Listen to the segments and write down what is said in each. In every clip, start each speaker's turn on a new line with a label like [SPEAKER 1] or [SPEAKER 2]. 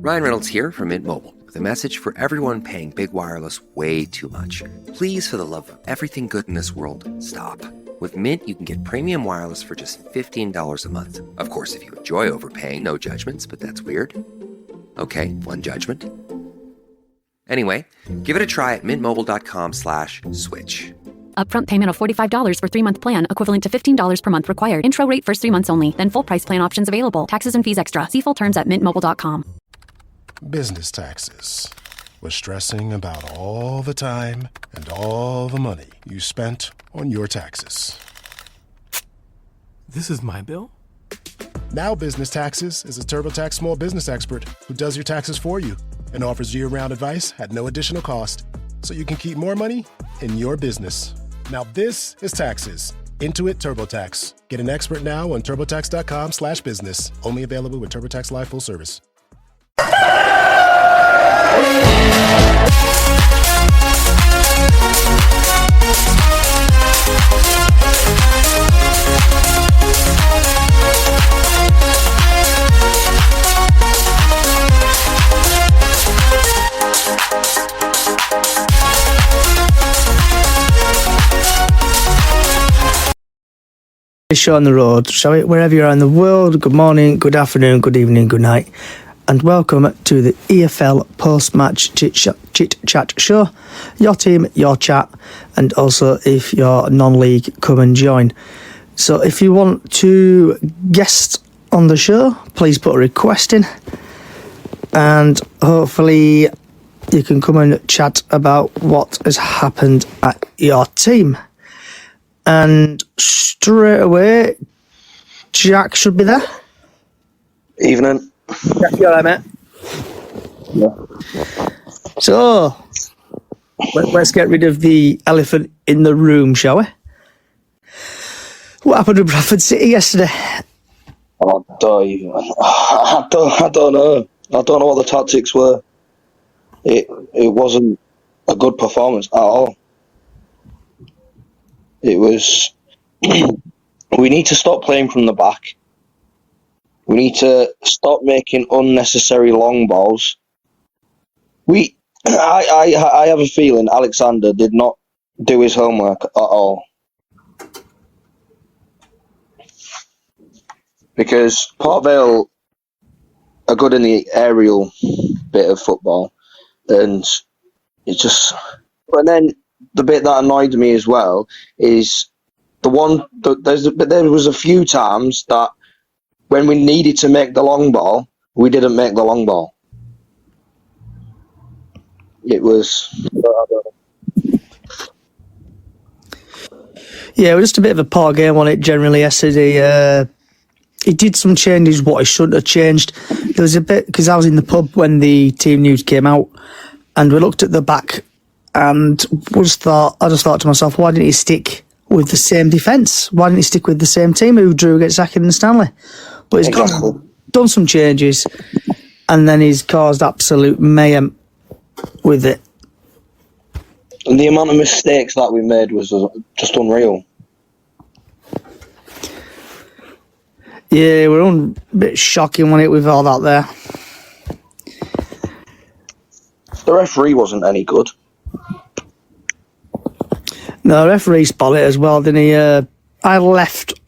[SPEAKER 1] Ryan Reynolds here from Mint Mobile with a message for everyone paying big wireless way too much. Please, for the love of everything good in this world, stop. With Mint, you can get premium wireless for just $15 a month. Of course, if you enjoy overpaying, no judgments, but that's weird. Okay, one judgment. Anyway, give it a try at mintmobile.com/switch.
[SPEAKER 2] Upfront payment of $45 for 3-month plan, equivalent to $15 per month required. Intro rate first 3 months only, then full price plan options available. Taxes and fees extra. See full terms at mintmobile.com.
[SPEAKER 3] Business taxes. We're stressing about all the time and all the money you spent on your taxes.
[SPEAKER 4] This is my bill?
[SPEAKER 3] Now Business Taxes is a TurboTax small business expert who does your taxes for you and offers year-round advice at no additional cost, so you can keep more money in your business. Now this is taxes. Intuit TurboTax. Get an expert now on turbotax.com/business. Only available with TurboTax Live full service.
[SPEAKER 5] Show on the road, shall we? Wherever you are in the world, good morning, good afternoon, good evening, good night, and welcome to the EFL post-match Chit-Chat show. Your team, your chat, and also if you're non-league, come and join. So if you want to guest on the show, please put a request in, and hopefully you can come and chat about what has happened at your team. And straight away, Jack should be there.
[SPEAKER 6] Evening.
[SPEAKER 5] Jack, you alright, mate?
[SPEAKER 6] Yeah.
[SPEAKER 5] So, let's get rid of the elephant in the room, shall we? What happened with Bradford City yesterday?
[SPEAKER 6] I don't know. I don't know what the tactics were. It wasn't a good performance at all. It was. We need to stop playing from the back. We need to stop making unnecessary long balls. I have a feeling Alexander did not do his homework at all. Because Port Vale are good in the aerial bit of football, and it just. But then the bit that annoyed me as well is there was a few times that when we needed to make the long ball, we didn't make the long ball. It was.
[SPEAKER 5] Yeah, it was just a bit of a poor game on it generally yesterday. He did some changes what he shouldn't have changed. There was a bit, because I was in the pub when the team news came out, and we looked at the back and I just thought to myself, why didn't he stick with the same defence? Why didn't he stick with the same team who drew against Accrington and Stanley? But he's done some changes, and then he's caused absolute mayhem with it.
[SPEAKER 6] And the amount of mistakes that we made was just unreal.
[SPEAKER 5] Yeah, we're a bit shocking when it with all that there.
[SPEAKER 6] The referee wasn't any good.
[SPEAKER 5] No, the referee spotted it as well, didn't he? I left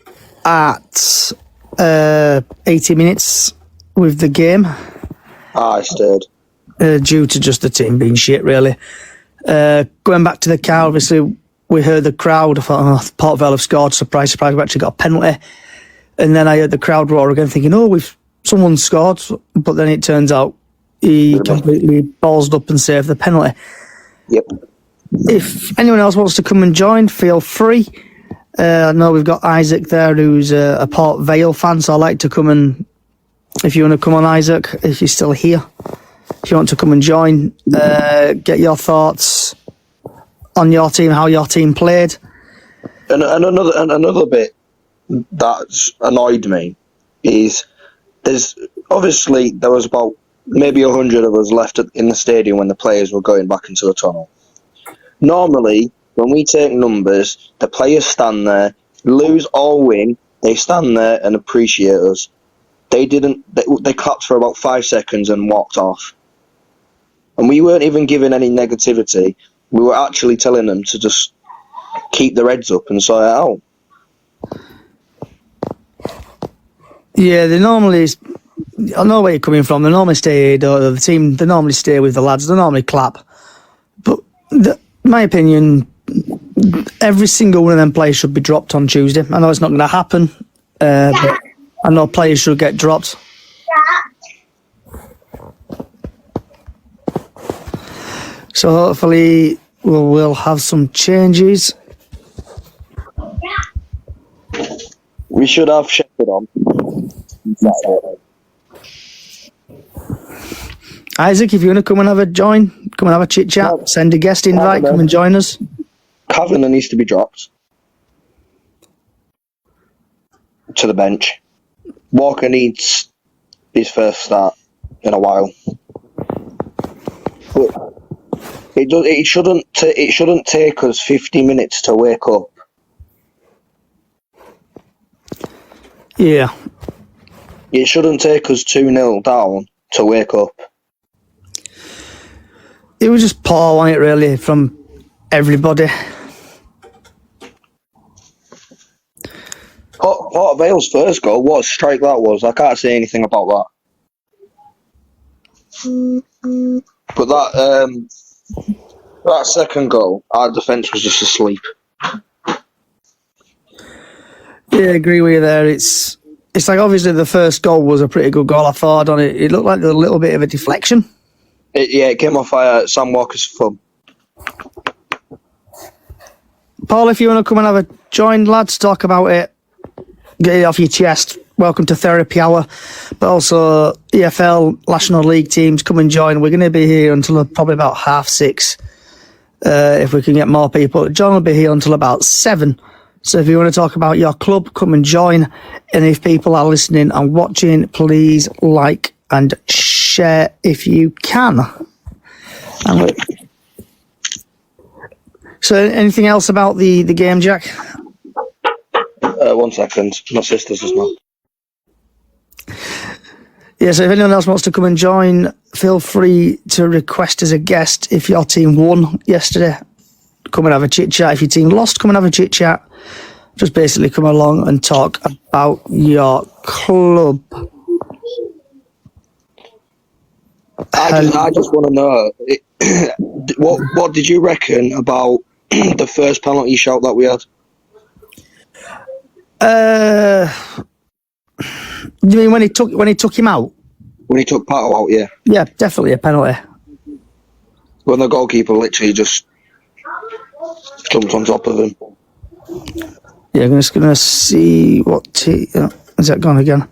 [SPEAKER 5] at 80 minutes with the game.
[SPEAKER 6] I stayed.
[SPEAKER 5] Due to just the team being shit, really. Going back to the car, obviously, we heard the crowd. I thought, Port Vale have scored. Surprise, surprise, we've actually got a penalty. And then I heard the crowd roar again, thinking, someone scored. But then it turns out he completely ballsed up and saved the penalty.
[SPEAKER 6] Yep.
[SPEAKER 5] If anyone else wants to come and join, feel free. I know we've got Isaac there, who's a Port Vale fan, so I'd like to come and, if you want to come on, Isaac, if you're still here, if you want to come and join, get your thoughts on your team, how your team played.
[SPEAKER 6] And another bit that's annoyed me is there was about maybe 100 of us left in the stadium when the players were going back into the tunnel. Normally, when we take numbers, the players stand there, lose or win, they stand there and appreciate us. they didn't. They clapped for about 5 seconds and walked off. And we weren't even giving any negativity. We were actually telling them to just keep their heads up and sort it out.
[SPEAKER 5] Yeah, they normally. I know where you're coming from. They normally stay. The team. They normally stay with the lads. They normally clap. But in my opinion, every single one of them players should be dropped on Tuesday. I know it's not going to happen, but I know players should get dropped. So hopefully we'll have some changes.
[SPEAKER 6] We should have Shepherd on.
[SPEAKER 5] Isaac, if you want to come and have a join, come and have a chit chat, send a guest invite, come and join us.
[SPEAKER 6] Kavanagh needs to be dropped to the bench. Walker needs his first start in a while. But it shouldn't take us 50 minutes to wake up.
[SPEAKER 5] Yeah.
[SPEAKER 6] It shouldn't take us 2-0 down to wake up.
[SPEAKER 5] It was just poor, wasn't it, really, from everybody.
[SPEAKER 6] Port Vale's first goal, what a strike that was. I can't say anything about that. But that second goal, our defence was just asleep.
[SPEAKER 5] Yeah, I agree with you there. It's like obviously the first goal was a pretty good goal. I thought on it. It looked like a little bit of a deflection.
[SPEAKER 6] It came off Sam Walker's thumb.
[SPEAKER 5] Paul, if you want to come and have a join, lads, talk about it. Get it off your chest. Welcome to Therapy Hour. But also EFL National League teams, come and join. We're going to be here until probably about 6:30. If we can get more people. John will be here until about 7. So if you want to talk about your club, come and join. And if people are listening and watching, please like and share if you can. So anything else about the game, Jack?
[SPEAKER 6] 1 second. My sister's just not.
[SPEAKER 5] Yeah, so if anyone else wants to come and join, feel free to request as a guest. If your team won yesterday, come and have a chit-chat. If your team lost, come and have a chit-chat. Just basically come along and talk about your club.
[SPEAKER 6] I just want to know, what did you reckon about the first penalty shout that we had?
[SPEAKER 5] You mean when he took him out?
[SPEAKER 6] When he took Pato out, yeah.
[SPEAKER 5] Yeah, definitely a penalty.
[SPEAKER 6] When the goalkeeper literally just jumped on top of him.
[SPEAKER 5] Yeah, I'm just going to see what... is that gone again?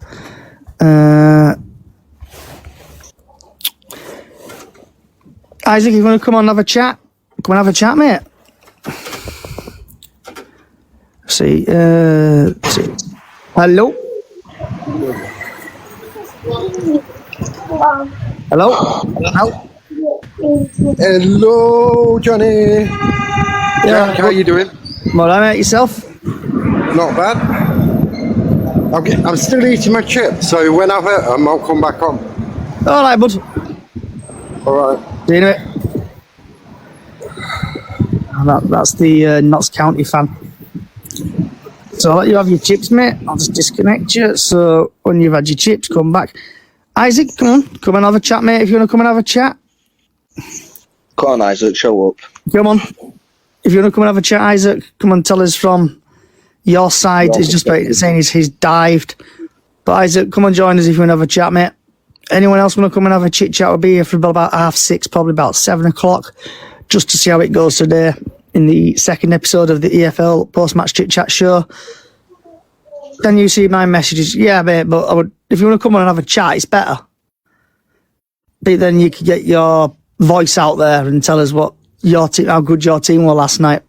[SPEAKER 5] Isaac, you want to come on and have a chat? Come and have a chat, mate. See. Hello? Hello? Hello?
[SPEAKER 4] Hello, Johnny.
[SPEAKER 5] Yeah,
[SPEAKER 4] How you doing?
[SPEAKER 5] All right, mate, yourself?
[SPEAKER 4] Not bad. I'm still eating my chips, so when I've hurt them, I'll come back on.
[SPEAKER 5] All right, bud.
[SPEAKER 4] All right.
[SPEAKER 5] See you in a bit. That's the Notts County fan. So I'll let you have your chips, mate. I'll just disconnect you. So when you've had your chips, come back. Isaac, come on. Come and have a chat, mate, if you want to come and have a chat.
[SPEAKER 6] Come on, Isaac, show up.
[SPEAKER 5] Come on. If you want to come and have a chat, Isaac, come and tell us from your side. He's just saying he's dived. But Isaac, come and join us if you want to have a chat, mate. Anyone else want to come and have a chit-chat? We'll be here for about 6:30, probably about 7 o'clock, just to see how it goes today in the second episode of the EFL post-match chit-chat show. Then you see my messages. Yeah, mate, but if you want to come on and have a chat, it's better. But then you can get your voice out there and tell us what your team, how good your team were last night.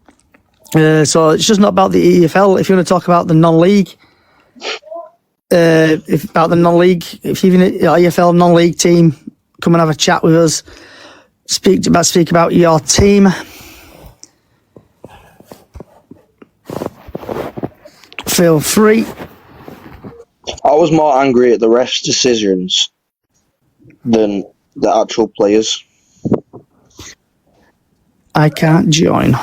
[SPEAKER 5] So it's just not about the EFL. If you want to talk about the non-league, if even EFL non-league team, come and have a chat with us. Speak about your team. Feel free.
[SPEAKER 6] I was more angry at the refs' decisions than the actual players.
[SPEAKER 5] I can't join.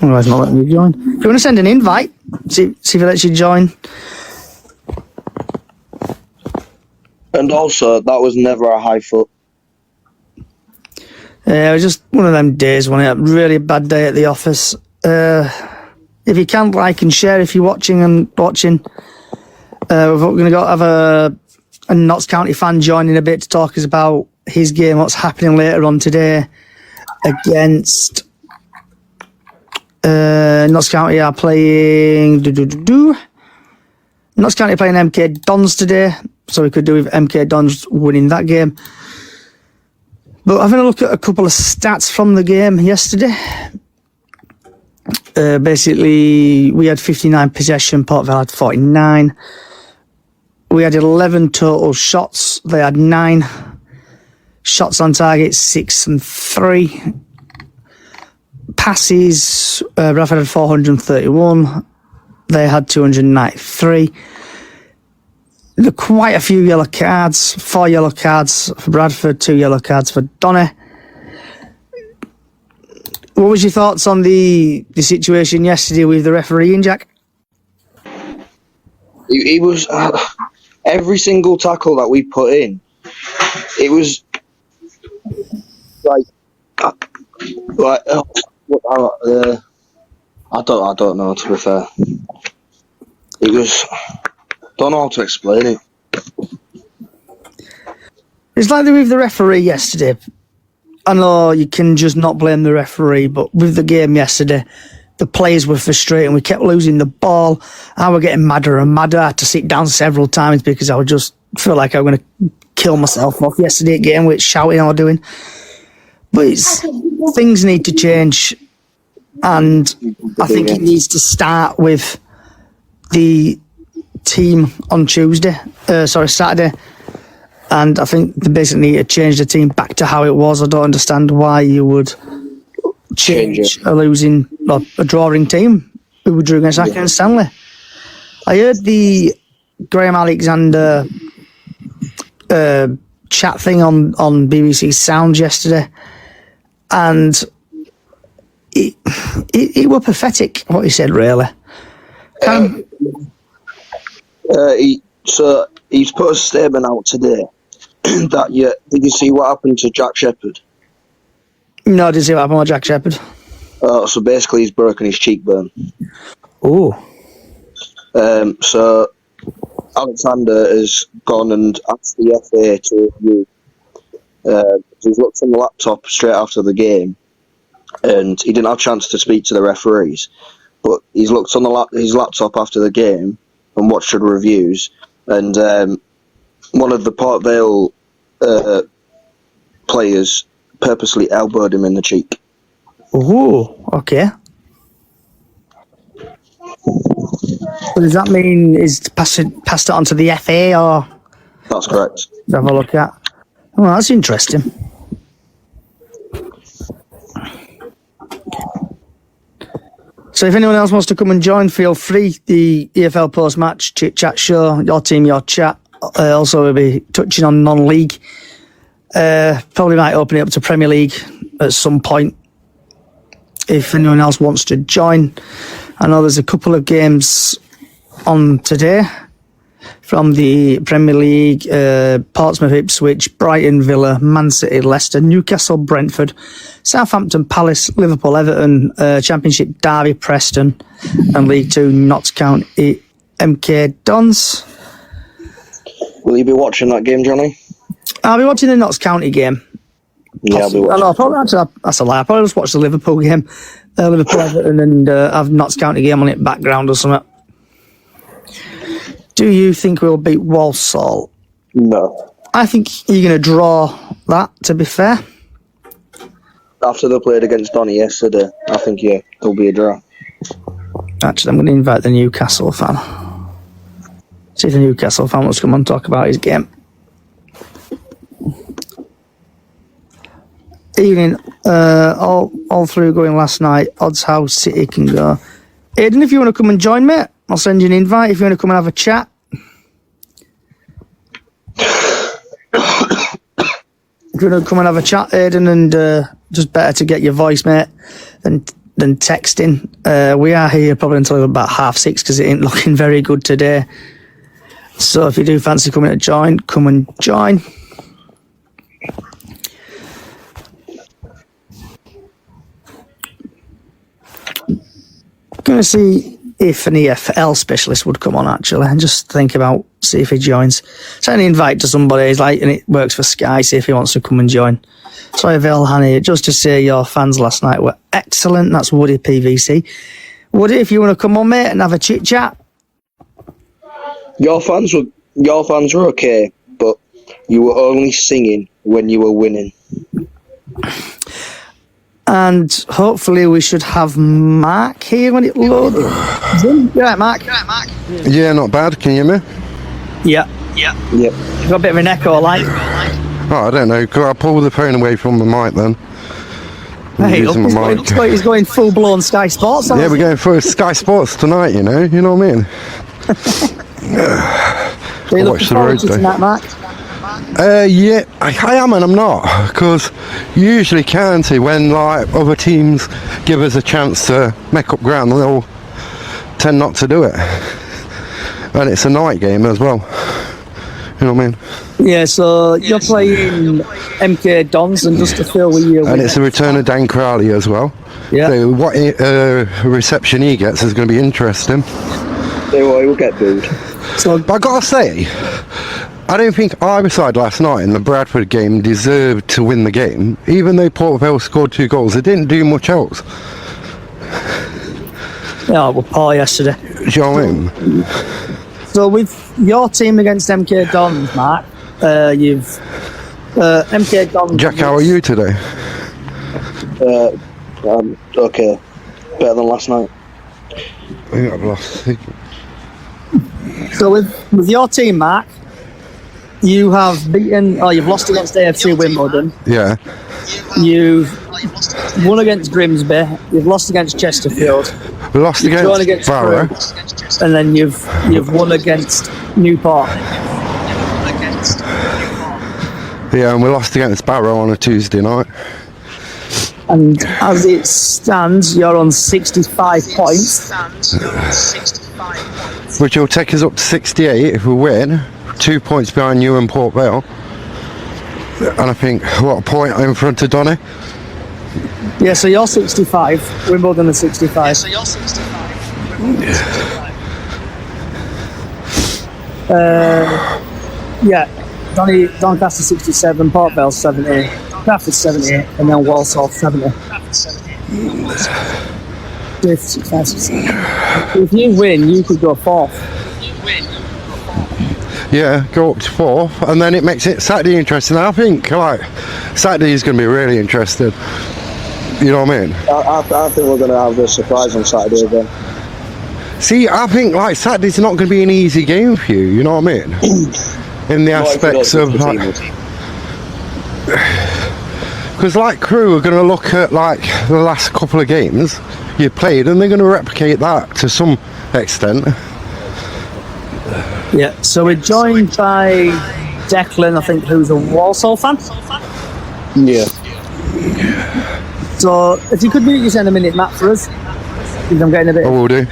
[SPEAKER 5] Well, it's not letting you join. If you want to send an invite, see if it lets you join.
[SPEAKER 6] And also, that was never a high foot.
[SPEAKER 5] It was just one of them days, wasn't it? A really bad day at the office. If you can, like and share if you're watching. We're going to have a Notts County fan join in a bit to talk us about his game, what's happening later on today against Notts County are playing Notts County playing MK Dons today, so we could do with MK Dons winning that game. But having a look at a couple of stats from the game yesterday, basically we had 59 possession, Port Vale had 49. We had 11 total shots, they had 9. Shots on target, 6 and 3. Passes, Bradford had 431. They had 293. There were quite a few yellow cards. 4 yellow cards for Bradford, 2 yellow cards for Donny. What was your thoughts on the situation yesterday with the refereeing, Jack?
[SPEAKER 6] He was every single tackle that we put in. It was like I don't know, to be fair. It was, don't know how to explain it.
[SPEAKER 5] It's like with the referee yesterday. I know you can just not blame the referee, but with the game yesterday, the players were frustrating. We kept losing the ball. I was getting madder and madder. I had to sit down several times because I would just feel like I was going to kill myself off yesterday game with shouting or doing. But things need to change, and I think it needs to start with the team on Saturday. And I think they basically need to change the team back to how it was. I don't understand why you would change a drawing team. We drew against Acker and Stanley. I heard the Graham Alexander chat thing on BBC Sounds yesterday, and it was pathetic what he said, really.
[SPEAKER 6] He's put a statement out today that did you see what happened to Jack Shepherd?
[SPEAKER 5] No, I didn't see what happened with Jack Shepherd.
[SPEAKER 6] So basically he's broken his cheekbone.
[SPEAKER 5] Oh.
[SPEAKER 6] So Alexander has gone and asked the FA to review. He's looked on the laptop straight after the game, and he didn't have a chance to speak to the referees, but he's looked on his laptop after the game and watched the reviews, and one of the Port Vale players purposely elbowed him in the cheek.
[SPEAKER 5] Oh, okay. So does that mean is passed it on to the FA, or?
[SPEAKER 6] That's correct.
[SPEAKER 5] Have a look at. Oh, that's interesting. So if anyone else wants to come and join, feel free. The EFL post-match chit-chat show, your team, your chat. Also, we'll be touching on non-league. Probably might open it up to Premier League at some point. If anyone else wants to join. I know there's a couple of games on today from the Premier League. Portsmouth, Ipswich, Brighton, Villa, Man City, Leicester, Newcastle, Brentford, Southampton, Palace, Liverpool, Everton, Championship, Derby, Preston, and League 2, Notts County, MK Dons.
[SPEAKER 6] Will you be watching that game, Johnny?
[SPEAKER 5] I'll be watching the Notts County game.
[SPEAKER 6] Yeah, I'll be watching.
[SPEAKER 5] That's a lie. I'll probably just watch the Liverpool game, Liverpool, Everton, and have Notts County game on it background or something. Do you think we'll beat Walsall?
[SPEAKER 6] No.
[SPEAKER 5] I think you're going to draw that, to be fair.
[SPEAKER 6] After they played against Donny yesterday, I think, there'll be a draw.
[SPEAKER 5] Actually, I'm going to invite the Newcastle fan. See if the Newcastle fan wants to come and talk about his game. Evening, all through going last night. Odds how City can go. Aidan, if you want to come and join, mate, I'll send you an invite if you want to come and have a chat. If you want to come and have a chat, Aidan, and just better to get your voice, mate, than texting. We are here probably until about 6:30 because it ain't looking very good today. So if you do fancy coming to join, come and join. Going to see if an EFL specialist would come on, actually, and just think about, see if he joins. Send an invite to somebody, and it works for Sky, see if he wants to come and join. Sorry, Velhani, just to say your fans last night were excellent. That's Woody PVC. Woody, if you want to come on, mate, and have a chit-chat.
[SPEAKER 6] Your fans were okay, but you were only singing when you were winning.
[SPEAKER 5] And hopefully we should have Mark here when it loads. You right, Mark?
[SPEAKER 4] Yeah, not bad. Can you hear me?
[SPEAKER 5] Yeah. You've got a bit of an echo, like.
[SPEAKER 4] Oh, I don't know. Could I pull the phone away from the mic then?
[SPEAKER 5] Hey, look, he's going full-blown Sky Sports.
[SPEAKER 4] Yeah, we're going for Sky Sports tonight, you know what I mean?
[SPEAKER 5] Are you looking forward to tonight, Mark?
[SPEAKER 4] Yeah, I am and I'm not, because usually County, when like other teams give us a chance to make up ground, they'll tend not to do it, and it's a night game as well. You know what I mean?
[SPEAKER 5] Yeah, so you're playing MK Dons, and just to fill with you,
[SPEAKER 4] and it's a return of Dan Crowley as well.
[SPEAKER 5] Yeah.
[SPEAKER 4] So what reception he gets is going to be interesting.
[SPEAKER 6] He will get booed.
[SPEAKER 5] So
[SPEAKER 4] But I gotta say, I don't think either side last night in the Bradford game deserved to win the game. Even though Port Vale scored 2 goals, they didn't do much else.
[SPEAKER 5] Yeah, we're poor yesterday.
[SPEAKER 4] Do you know what I mean?
[SPEAKER 5] So with your team against MK Dons, Mark, you've MK Dons.
[SPEAKER 4] Jack, how are you today?
[SPEAKER 6] Okay. Better than last night.
[SPEAKER 4] I think I've lost.
[SPEAKER 5] So with your team, Mark, you have you've lost against AFC Wimbledon.
[SPEAKER 4] Yeah.
[SPEAKER 5] You've won against Grimsby. You've lost against Chesterfield.
[SPEAKER 4] We lost against Barrow.
[SPEAKER 5] Crewe, and then you've won against Newport.
[SPEAKER 4] Yeah, and we lost against Barrow on a Tuesday night.
[SPEAKER 5] And as it stands, you're on 65 points.
[SPEAKER 4] Which will take us up to 68 if we win. 2 points behind you and Port Vale. And I think, what, a point in front of Donny?
[SPEAKER 5] Yeah, so you're 65. Wimbledon is 65. Doncaster 67, Port Vale 70, Bradford 70, and then Walsall 70. If you win, you could go 4th.
[SPEAKER 4] Yeah, go up to 4th, and then it makes it Saturday interesting. I think, like, Saturday is going to be really interesting. You know what I mean?
[SPEAKER 6] I think we're going to have a surprise on Saturday again.
[SPEAKER 4] See, I think, like, Saturday's not going to be an easy game for you, you know what I mean? In the aspects of, like... Because, like, Crewe are going to look at, like, the last couple of games you played, and they're going to replicate that to some extent.
[SPEAKER 5] Yeah, so we're joined by Declan, I think, who's a Walsall fan.
[SPEAKER 6] Yeah.
[SPEAKER 5] So, if you could mute yourself in a minute, Matt, for us. Because I'm getting a bit...
[SPEAKER 4] I will do.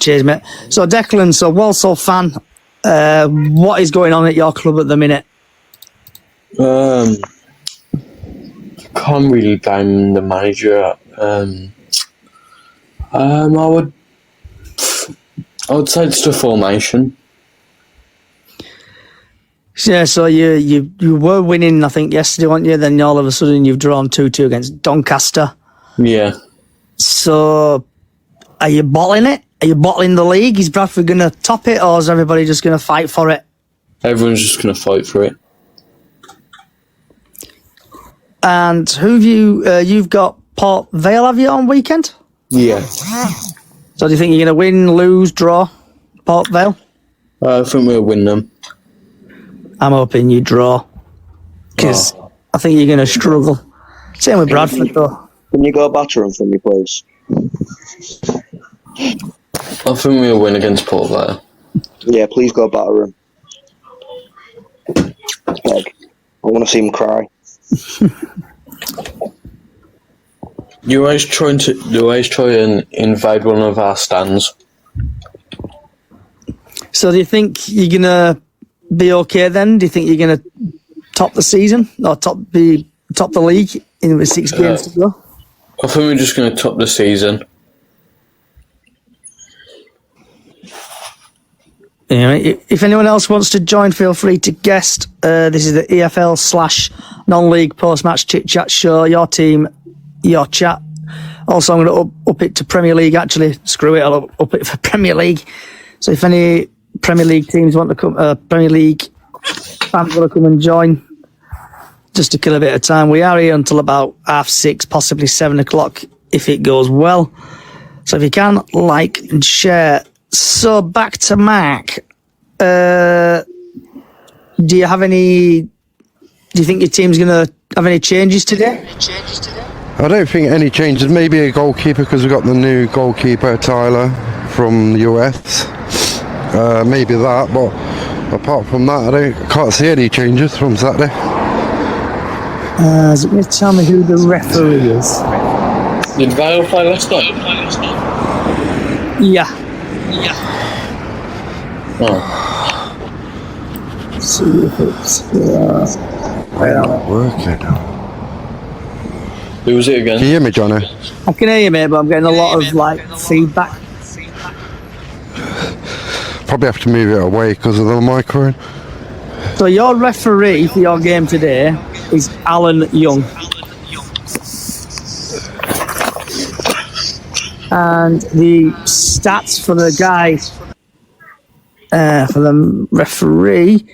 [SPEAKER 5] Cheers, mate. So, Declan, so Walsall fan, what is going on at your club at the minute?
[SPEAKER 7] Can't really blame the manager. I would say it's the formation.
[SPEAKER 5] Yeah, so you were winning, I think, yesterday, weren't you? Then all of a sudden you've drawn 2-2 against Doncaster.
[SPEAKER 7] Yeah.
[SPEAKER 5] So, are you bottling it? Are you bottling the league? Is Bradford going to top it, or is everybody just going to fight for it?
[SPEAKER 7] Everyone's just going to fight for it.
[SPEAKER 5] And who have you've got Port Vale, have you, on weekend?
[SPEAKER 7] Yeah.
[SPEAKER 5] So do you think you're going to win, lose, draw Port Vale?
[SPEAKER 7] I think we'll win them.
[SPEAKER 5] I'm hoping you draw, because I think you're going to struggle. Same with Bradford, though.
[SPEAKER 6] Can you go batter them for me, please?
[SPEAKER 7] I think we'll win against Port Vale.
[SPEAKER 6] Yeah, please go batter him. Like, I want to see him cry.
[SPEAKER 7] You always try and invade one of our stands.
[SPEAKER 5] So do you think you're going to be okay then? Do you think you're going to top the season or top the league in with 6 games to go?
[SPEAKER 7] I think we're just going to top the season.
[SPEAKER 5] Yeah, if anyone else wants to join, feel free to guest. This is the EFL / non-league post-match chit-chat show. Your team, your chat. Also, I'm going to up it to Premier League, actually. Screw it, I'll up it for Premier League. So if any Premier League teams want to come, Premier League fans want to come and join, just to kill a bit of time. We are here until about 6:30, possibly 7 o'clock, if it goes well. So if you can, like and share. So back to Mark. Do you think your team's going to have any changes today?
[SPEAKER 4] I don't think any changes. Maybe a goalkeeper because we've got the new goalkeeper Tyler from the US. Maybe that, but apart from that, I can't see any changes from Saturday.
[SPEAKER 5] Is it going to tell me who the referee is?
[SPEAKER 7] Did Vale play last night?
[SPEAKER 5] Yeah.
[SPEAKER 7] Oh.
[SPEAKER 5] See if it's
[SPEAKER 4] Working.
[SPEAKER 7] Who was it again?
[SPEAKER 4] Can you hear me, Johnny?
[SPEAKER 5] I can hear you, mate, but I'm getting a lot of feedback.
[SPEAKER 4] Probably have to move it away because of the microphone.
[SPEAKER 5] So your referee for your game today is Alan Young. And the stats for the guy, for the referee,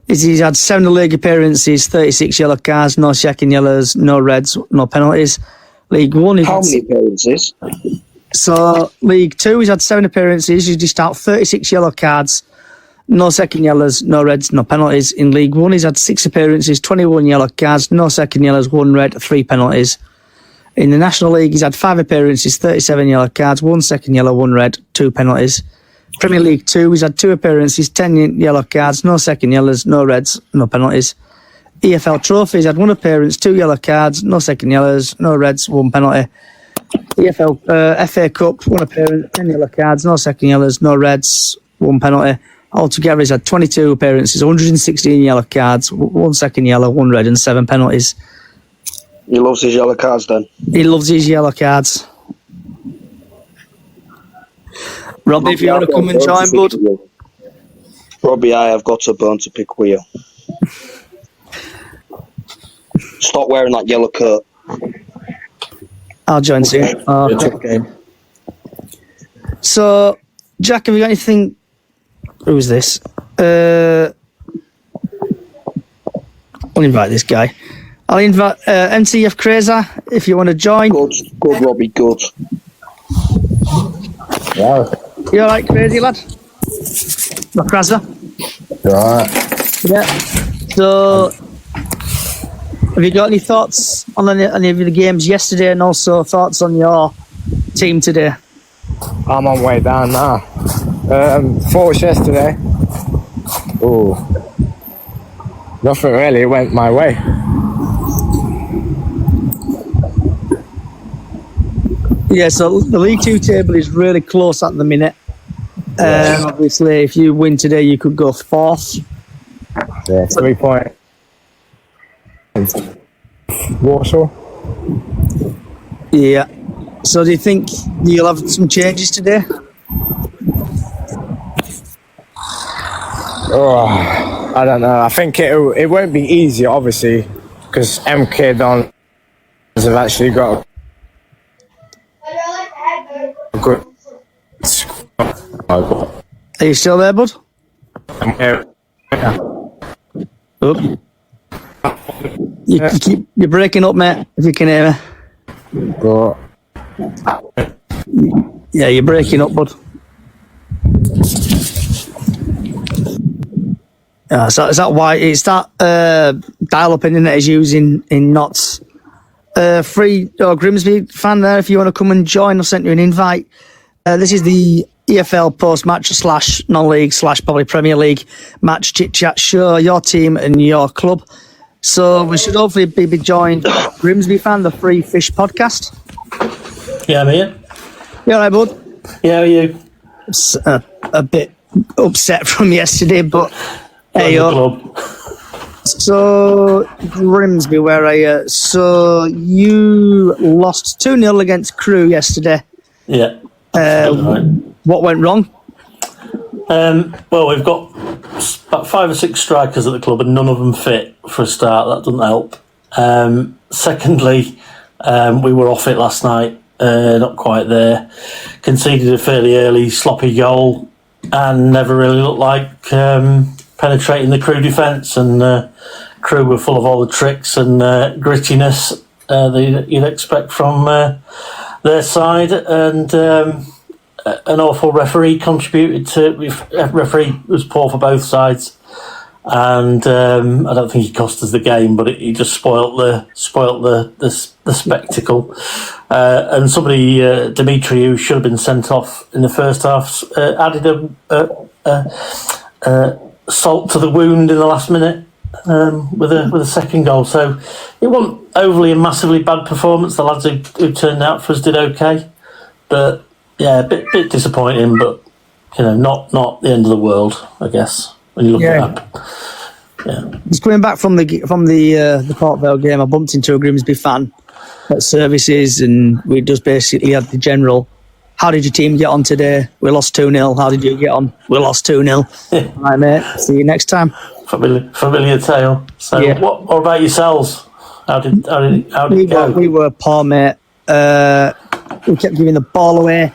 [SPEAKER 5] is he's had 7 league appearances, 36 yellow cards, no second yellows, no reds, no penalties. League 1 is...
[SPEAKER 6] How many appearances?
[SPEAKER 5] So League 2, he's had 7 appearances, he's just out 36 yellow cards, no second yellows, no reds, no penalties. In League 1, he's had 6 appearances, 21 yellow cards, no second yellows, 1 red, 3 penalties. In the National League, he's had 5 appearances, 37 yellow cards, 1 second yellow, 1 red, 2 penalties. Premier League 2, he's had 2 appearances, 10 yellow cards, no second yellows, no reds, no penalties. EFL Trophy, he's had 1 appearance, 2 yellow cards, no second yellows, no reds, 1 penalty. EFL FA Cup, 1 appearance, 10 yellow cards, no second yellows, no reds, 1 penalty. Altogether, he's had 22 appearances, 116 yellow cards, 1 second yellow, 1 red, and 7 penalties.
[SPEAKER 6] He loves his yellow cards then.
[SPEAKER 5] He loves his yellow cards. Robbie, if you want to come and join, bud.
[SPEAKER 6] Robbie, I have got a bone to pick with you. Stop wearing that yellow coat.
[SPEAKER 5] I'll join soon. Okay. So, Jack, have you got anything? Who's this? I'll invite this guy. I'll invite MCF Crazer if you want to join.
[SPEAKER 6] Good, Robbie, good.
[SPEAKER 8] Yeah.
[SPEAKER 5] You alright, crazy lad? My Crazer?
[SPEAKER 8] Right.
[SPEAKER 5] Yeah. So, have you got any thoughts on any of the games yesterday and also thoughts on your team today?
[SPEAKER 8] I'm on way down now. Thoughts yesterday. Oh, nothing really went my way.
[SPEAKER 5] Yeah, so the League 2 table is really close at the minute. Obviously, if you win today, you could go 4th.
[SPEAKER 8] Yeah, 3 points. Warsaw.
[SPEAKER 5] Yeah. So do you think you'll have some changes today?
[SPEAKER 8] Oh, I don't know. I think it won't be easy, obviously, because MK Dons have actually got a good.
[SPEAKER 5] Are you still there, bud? Oh. You're breaking up, mate, if you can hear me.
[SPEAKER 8] But
[SPEAKER 5] Yeah, you're breaking up, bud. So is that why it's that dial-up internet is using in Notts free Grimsby fan there if you want to come and join. I've sent you an invite. This is the EFL post-match / non-league / probably Premier League match chit-chat show, your team and your club. So we should hopefully be joined by Grimsby fan, the Free Fish podcast.
[SPEAKER 9] Yeah, I'm here.
[SPEAKER 5] You all right, bud?
[SPEAKER 9] Yeah, how are you?
[SPEAKER 5] A bit upset from yesterday, but hey,
[SPEAKER 9] club.
[SPEAKER 5] So Grimsby, where are you? So you lost 2-0 against Crewe yesterday.
[SPEAKER 9] Yeah. Right.
[SPEAKER 5] What went wrong?
[SPEAKER 9] Well, we've got about 5 or 6 strikers at the club, and none of them fit for a start. That doesn't help. Secondly, we were off it last night. Not quite there. Conceded a fairly early sloppy goal, and never really looked like penetrating the Crewe defence. And Crewe were full of all the tricks and grittiness that you'd expect from their side, and an awful referee contributed to. Referee was poor for both sides, and I don't think he cost us the game, but he just spoilt the spectacle. And somebody, Dimitri, who should have been sent off in the first half, added a salt to the wound in the last minute with a second goal. So it wasn't overly and massively bad performance. The lads who turned out for us did okay, but yeah, a bit disappointing. But not the end of the world, I guess, when you look at that. Yeah.
[SPEAKER 5] Just coming back from the Port Vale game, I bumped into a Grimsby fan at services, and we just basically had the general, how did your team get on today? We lost 2-0. How did you get on? We lost 2-0. Right, mate. See you next time.
[SPEAKER 9] Familiar tale. So, what about yourselves? How did it go?
[SPEAKER 5] We were poor, mate. We kept giving the ball away.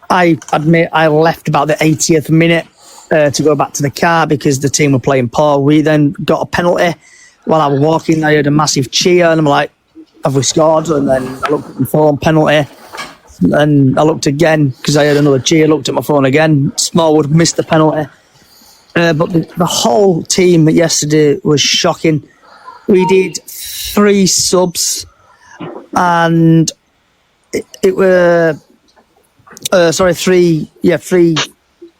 [SPEAKER 5] I admit I left about the 80th minute to go back to the car because the team were playing poor. We then got a penalty. While I was walking, I heard a massive cheer, and I'm like, have we scored? And then I looked at my phone, penalty. And I looked again because I heard another cheer, looked at my phone again. Smallwood missed the penalty. But the whole team yesterday was shocking. We did 3 subs, and it were three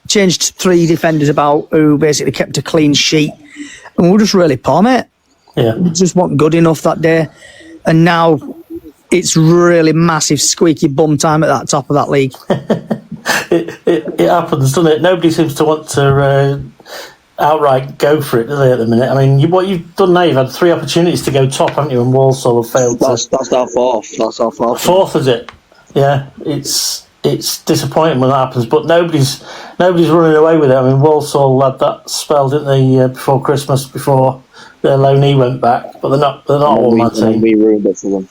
[SPEAKER 5] changed 3 defenders about who basically kept a clean sheet, and we were just really poor, mate.
[SPEAKER 9] Yeah,
[SPEAKER 5] we just weren't good enough that day, and now it's really massive squeaky bum time at that top of that league.
[SPEAKER 9] it happens, doesn't it? Nobody seems to want to outright go for it, do they, at the minute? I mean, what you've done now, you've had 3 opportunities to go top, haven't you? And Walsall have failed.
[SPEAKER 6] That's our fourth. That's our fourth.
[SPEAKER 9] Fourth, is it? Yeah, it's disappointing when that happens, but nobody's running away with it. I mean, Walsall had that spell, didn't they, before Christmas, before their loanee went back, but they're not all my team.
[SPEAKER 6] We ruined it for them.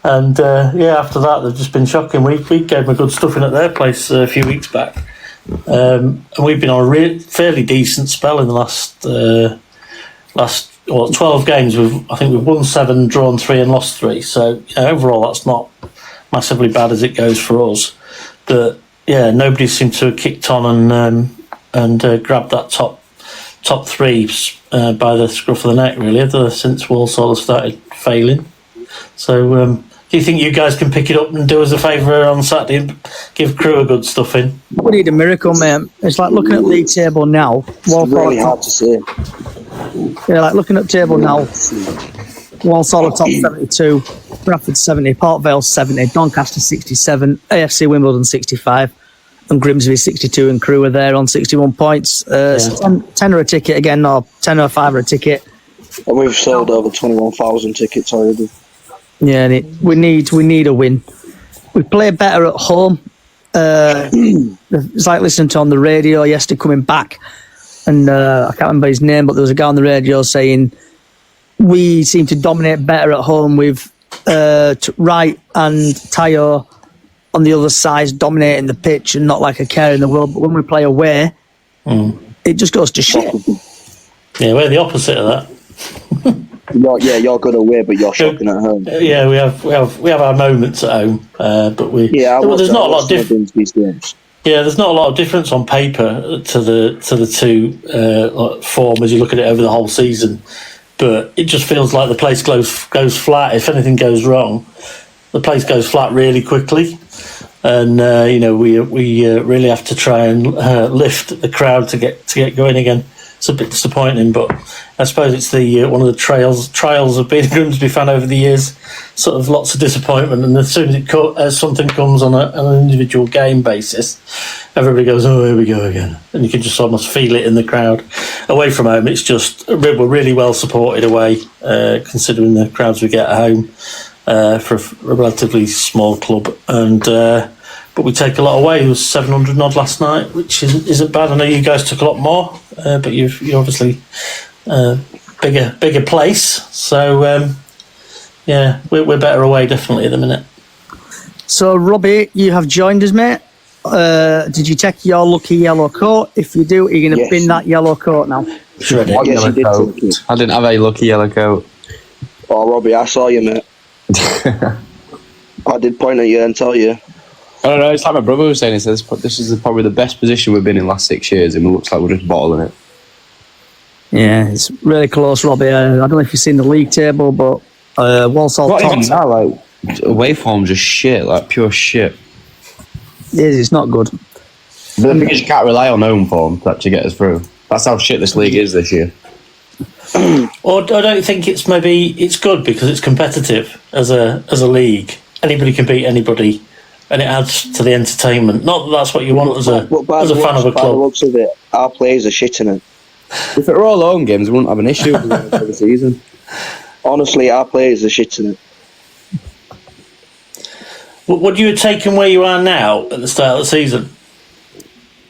[SPEAKER 9] And after that, they've just been shocking. We gave them a good stuffing at their place a few weeks back, and we've been on a fairly decent spell in the last 12 games. I think we've won 7, drawn 3, and lost 3. So overall, that's not massively bad as it goes for us. But nobody seemed to have kicked on and grabbed that top 3 by the scruff of the neck, really, since Walsall has started failing. So, do you think you guys can pick it up and do us a favour on Saturday and give Crewe a good stuffing?
[SPEAKER 5] We need a miracle, mate. It's like looking at league table now.
[SPEAKER 6] It's really hard to see.
[SPEAKER 5] Yeah, like looking at table now. Walsall are top 72, Bradford 70, Port Vale 70, Doncaster 67, AFC Wimbledon 65, and Grimsby 62, and Crewe are there on 61 points. So 10 a ticket again, or 10 or 5 a ticket.
[SPEAKER 6] And we've sold over 21,000 tickets already.
[SPEAKER 5] Yeah, we need a win. We play better at home. It's like listening to on the radio yesterday coming back, and I can't remember his name, but there was a guy on the radio saying we seem to dominate better at home with Wright and Tayo on the other side dominating the pitch and not like a care in the world. But when we play away, it just goes to shit.
[SPEAKER 9] Yeah, we're the opposite of that.
[SPEAKER 6] You're good away, but you're shocking at home.
[SPEAKER 9] Yeah, we have our moments at home, but there's not a lot of difference. Yeah, there's not a lot of difference on paper to the two form as you look at it over the whole season. but it just feels like the place goes flat. If anything goes wrong, the place goes flat really quickly. And we really have to try and lift the crowd to get going again. It's a bit disappointing, but I suppose it's the one of the trials of being a Grimsby fan over the years. Sort of lots of disappointment, and as soon as something comes on an individual game basis, everybody goes, "Oh, here we go again," and you can just almost feel it in the crowd. Away from home, it's just we're really well supported away, considering the crowds we get at home for a relatively small club, and. But we take a lot away. It was 700 odd last night, which isn't bad. I know you guys took a lot more, but you're obviously bigger place. So we're better away definitely at the minute.
[SPEAKER 5] So Robbie, you have joined us, mate. Did you take your lucky yellow coat? If you do, are you going to bin that yellow coat now?
[SPEAKER 9] Sure,
[SPEAKER 6] I guess you did.
[SPEAKER 10] I didn't have a lucky yellow coat.
[SPEAKER 6] Oh, Robbie, I saw you, mate. I did point at you and tell you.
[SPEAKER 10] I don't know, it's like my brother was saying, he says, this is probably the best position we've been in the last 6 years, and it looks like we're just bottling it.
[SPEAKER 5] Yeah, it's really close, Robbie. I don't know if you've seen the league table, but Walsall
[SPEAKER 10] Not
[SPEAKER 5] top.
[SPEAKER 10] even that, like, away form's just shit, like pure shit.
[SPEAKER 5] It is, it's not good.
[SPEAKER 10] But because you can't rely on home form to actually get us through. That's how shit this league is this year.
[SPEAKER 9] Or I don't think it's good because it's competitive as a league. Anybody can beat anybody. And it adds to the entertainment. Not that that's what you want as a fan of a club.
[SPEAKER 6] By the looks of it, our players are shit in it.
[SPEAKER 10] If it were all home games, we wouldn't have an issue with the season.
[SPEAKER 6] Honestly, our players are shit in it.
[SPEAKER 9] Would you have taken where you are now at the start of the season?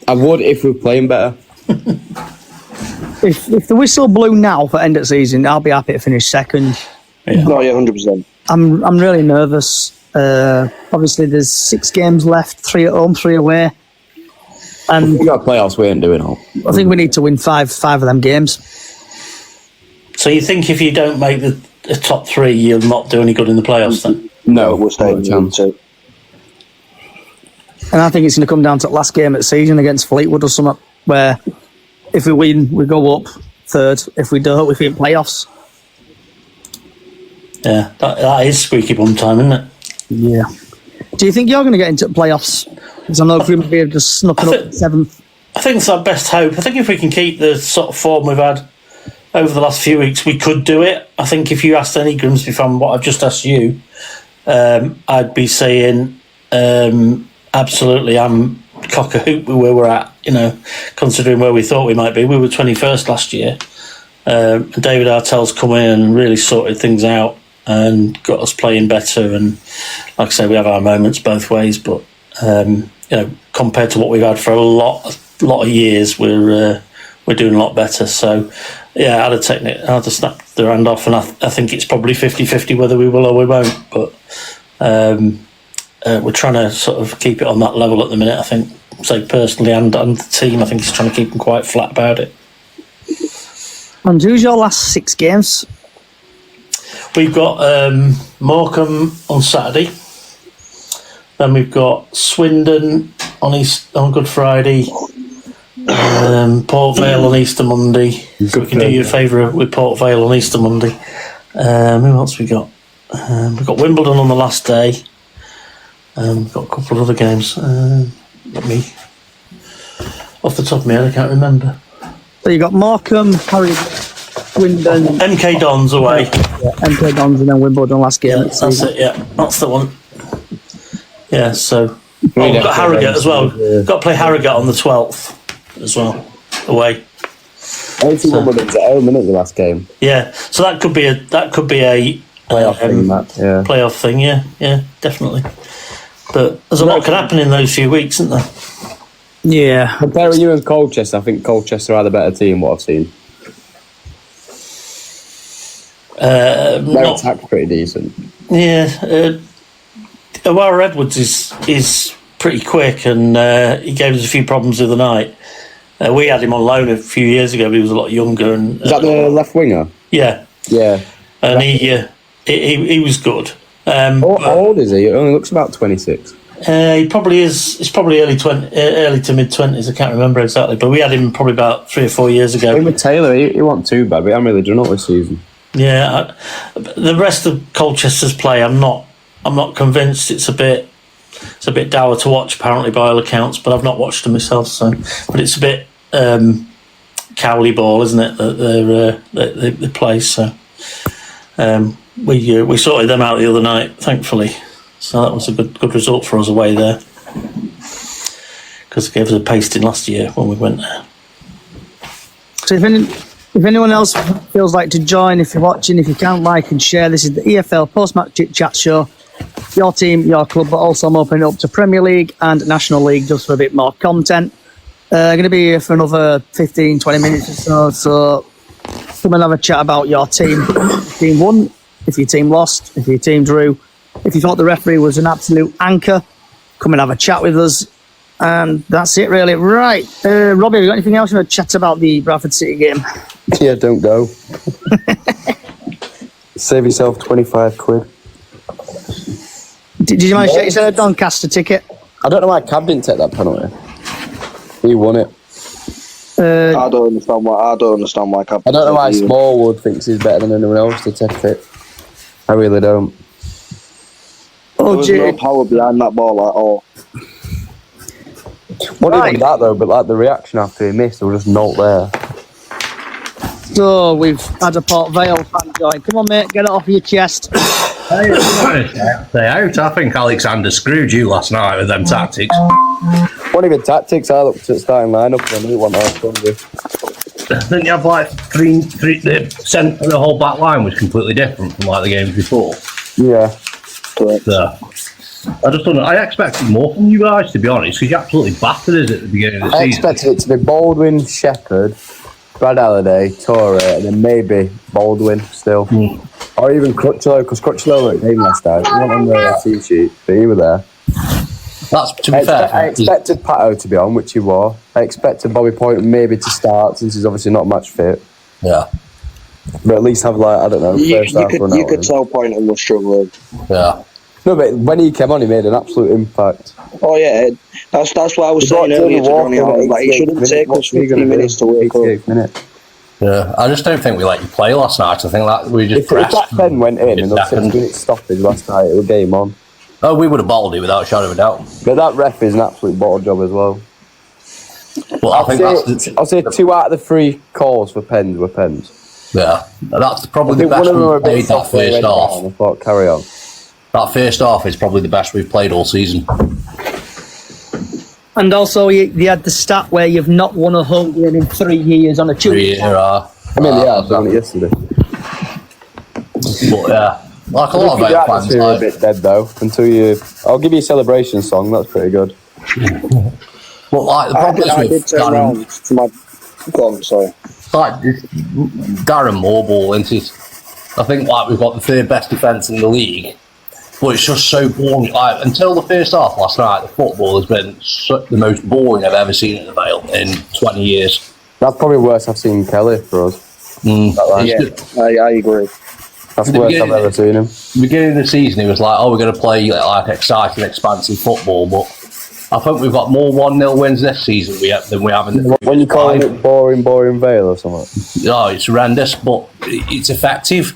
[SPEAKER 10] I would if we were playing better.
[SPEAKER 5] If the whistle blew now for end of season, I'll be happy to finish second.
[SPEAKER 9] Yeah.
[SPEAKER 6] No, yeah, 100%.
[SPEAKER 5] I'm really nervous. Obviously, there's 6 games left, 3 at home, 3 away. And
[SPEAKER 10] We got playoffs, we ain't doing all.
[SPEAKER 5] I think we need to win five of them games.
[SPEAKER 9] So you think if you don't make the top 3, you'll not do any good in the playoffs then?
[SPEAKER 10] No,
[SPEAKER 6] we're staying
[SPEAKER 10] chance.
[SPEAKER 6] in.
[SPEAKER 5] And I think it's going to come down to the last game of the season against Fleetwood or something, where if we win, we go up third. If we don't, we fit playoffs.
[SPEAKER 9] Yeah, that is squeaky bum time, isn't it?
[SPEAKER 5] Yeah. Do you think you're going to get into the playoffs? Because I know Grimsby have just snuck up 7th.
[SPEAKER 9] I think it's our best hope. I think if we can keep the sort of form we've had over the last few weeks, we could do it. I think if you asked any Grimsby fan what I've just asked you, I'd be saying absolutely I'm cock-a-hoop with where we're at, considering where we thought we might be. We were 21st last year. David Artell's come in and really sorted things out and got us playing better, and like I say, we have our moments both ways, but compared to what we've had for a lot of years, we're doing a lot better. So yeah, I'd have snap the hand off, and I think it's probably 50-50 whether we will or we won't, but we're trying to sort of keep it on that level at the minute. I think, say personally, and the team, I think is trying to keep them quite flat about it.
[SPEAKER 5] And who's your last 6 games?
[SPEAKER 9] We've got Morecambe on Saturday. Then we've got Swindon on Good Friday. Port Vale on Easter Monday. So we can do you a favour with Port Vale on Easter Monday. Who else we got? We've got Wimbledon on the last day. We've got a couple of other games. Let me, off the top of my head, I can't remember.
[SPEAKER 5] So you got Morecambe, Harrogate, Swindon,
[SPEAKER 9] MK Dons away.
[SPEAKER 5] Yeah, MK Dons, and then Wimbledon last game.
[SPEAKER 9] Yeah, that's it. Yeah, that's the one. Yeah, so we've got Harrogate as well. Got to play Harrogate on the 12th as well, away.
[SPEAKER 10] I think Wimbledon's at home, isn't it, the last game?
[SPEAKER 9] Yeah, so that could be a
[SPEAKER 10] Playoff thing, that, yeah.
[SPEAKER 9] Playoff thing, yeah, definitely. But there's a lot can happen in those few weeks, isn't there?
[SPEAKER 5] Yeah.
[SPEAKER 10] Comparing you and Colchester, I think Colchester are the better team, what I've seen. Their attack's pretty decent.
[SPEAKER 9] Yeah. Awara Edwards is pretty quick, and he gave us a few problems the other night. We had him on loan a few years ago, but he was a lot younger. And
[SPEAKER 10] is that the left winger?
[SPEAKER 9] Yeah.
[SPEAKER 10] Yeah.
[SPEAKER 9] And he was good.
[SPEAKER 10] How old is he? He only looks about 26.
[SPEAKER 9] He probably is. It's probably early to mid 20s. I can't remember exactly, but we had him probably about 3 or 4 years ago.
[SPEAKER 10] With Taylor, he wasn't too bad, but I'm really done up this season.
[SPEAKER 9] Yeah, the rest of Colchester's play, I'm not convinced. It's a bit dour to watch, apparently, by all accounts. But I've not watched them myself. So, but it's a bit cowley ball, isn't it? That they play. So we sorted them out the other night, thankfully. So that was a good result for us away there, because it gave us a pasting last year when we went there.
[SPEAKER 5] So if anyone else feels like to join, if you're watching, if you can, like and share. This is the EFL post-match chit-chat show. Your team, your club, but also I'm opening up to Premier League and National League just for a bit more content. Going to be here for another 15, 20 minutes or so. Come and have a chat about your team. If your team won, if your team lost, if your team drew, if you thought the referee was an absolute anchor, come and have a chat with us. And that's it, really. Right. Robbie, have you got anything else you want to chat about the Bradford City game?
[SPEAKER 10] Yeah, don't go. Save yourself 25 quid.
[SPEAKER 5] Did you manage to get yourself a Doncaster ticket?
[SPEAKER 10] I don't know why Cab didn't take that penalty. He won it.
[SPEAKER 6] I don't understand why Cab.
[SPEAKER 10] I don't know why Smallwood thinks he's better than anyone else to take it. I really don't.
[SPEAKER 6] There was no power behind that ball at all.
[SPEAKER 10] Not even that though, but like the reaction after he missed, there was just not there.
[SPEAKER 5] So we've had a Port Vale fan join. Come on, mate, get it off your chest.
[SPEAKER 11] I think Alexander screwed you last night with them tactics.
[SPEAKER 10] What even tactics? I looked at starting lineup and I knew what I was going to do.
[SPEAKER 11] Didn't you have like three the whole back line was completely different from like the games before?
[SPEAKER 10] Yeah.
[SPEAKER 11] So, I just don't know. I expected more from you guys, to be honest, because you absolutely battered us at the beginning of the season.
[SPEAKER 10] I expected it to be Baldwin, Shepherd, Brad Halliday, Torre, and then maybe Baldwin still. Or even Crutchlow, because Crutchlow were at game last night. He wasn't on the team sheet, but he was there.
[SPEAKER 11] That's, to be fair.
[SPEAKER 10] I expected Pato to be on, which he was. I expected Bobby Point maybe to start, since he's obviously not match fit.
[SPEAKER 11] Yeah.
[SPEAKER 10] But at least have, like, I don't know, first half run out.
[SPEAKER 6] You could tell Point and was struggling.
[SPEAKER 11] Yeah.
[SPEAKER 10] No, but when he came on, he made an absolute impact.
[SPEAKER 6] Oh, yeah. That's what I was saying earlier to Johnny. Like, it shouldn't take us 15 minutes to wake up.
[SPEAKER 11] Yeah, I just don't think we let you play last night. I think that we just pressed.
[SPEAKER 10] If that pen went in and there was 6 minutes stoppage last night, it was game on.
[SPEAKER 11] Oh, we would have bottled it without a shadow of a doubt.
[SPEAKER 10] But that ref is an absolute bottle job as well.
[SPEAKER 11] Well,
[SPEAKER 10] I'll say 2 out of the 3 calls for pens were pens.
[SPEAKER 11] Yeah, that's probably the best we've played that first half.
[SPEAKER 10] I thought, carry on.
[SPEAKER 11] That first half is probably the best we've played all season.
[SPEAKER 5] And also, you had the stat where you've not won a home game in 3 years on a Tuesday.
[SPEAKER 10] I mean, I won it yesterday.
[SPEAKER 11] But yeah, like a lot of
[SPEAKER 10] your
[SPEAKER 11] fans,
[SPEAKER 10] atmosphere a bit dead though. Until you, I'll give you a celebration song. That's pretty good.
[SPEAKER 11] But like the problem is with
[SPEAKER 6] Darren, go on, sorry.
[SPEAKER 11] Like Darren Morball, isn't it? I think like we've got the 3rd best defence in the league. But it's just so boring. Like, until the first half last night, the football has been the most boring I've ever seen at the Vale in 20 years.
[SPEAKER 10] That's probably worse I've seen Kelly for us.
[SPEAKER 6] Yeah, I agree.
[SPEAKER 10] That's the worst I've ever seen him.
[SPEAKER 11] Beginning of the season, he was like, "Oh, we're going to play like exciting, expansive football." But I think we've got more 1-0 wins this season than we have in the.
[SPEAKER 10] When you calling it boring Vale or something?
[SPEAKER 11] No, it's horrendous, but it's effective.